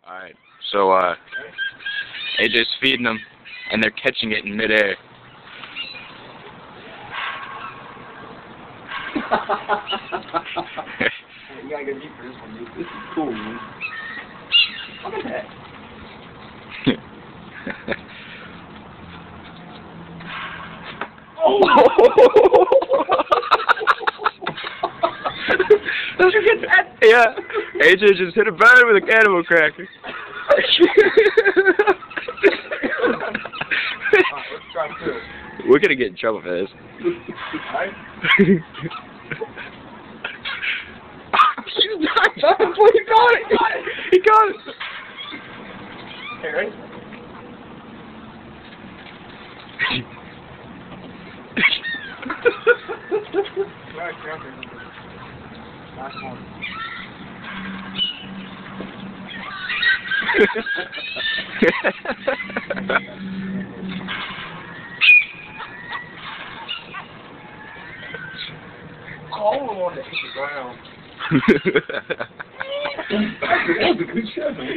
Alright, so, AJ's feeding them, and they're catching it in midair. You gotta go deep for this one, dude. This is cool, man. Look at that. Oh! Did you get that? Yeah. AJ just hit a bird with a cannibal cracker. Alright, let's try two. We're gonna get in trouble for this. Alright? He's not done. He got it. He got it. Okay, ready? Alright, last one. I want to hit the ground. That was a good shot, man.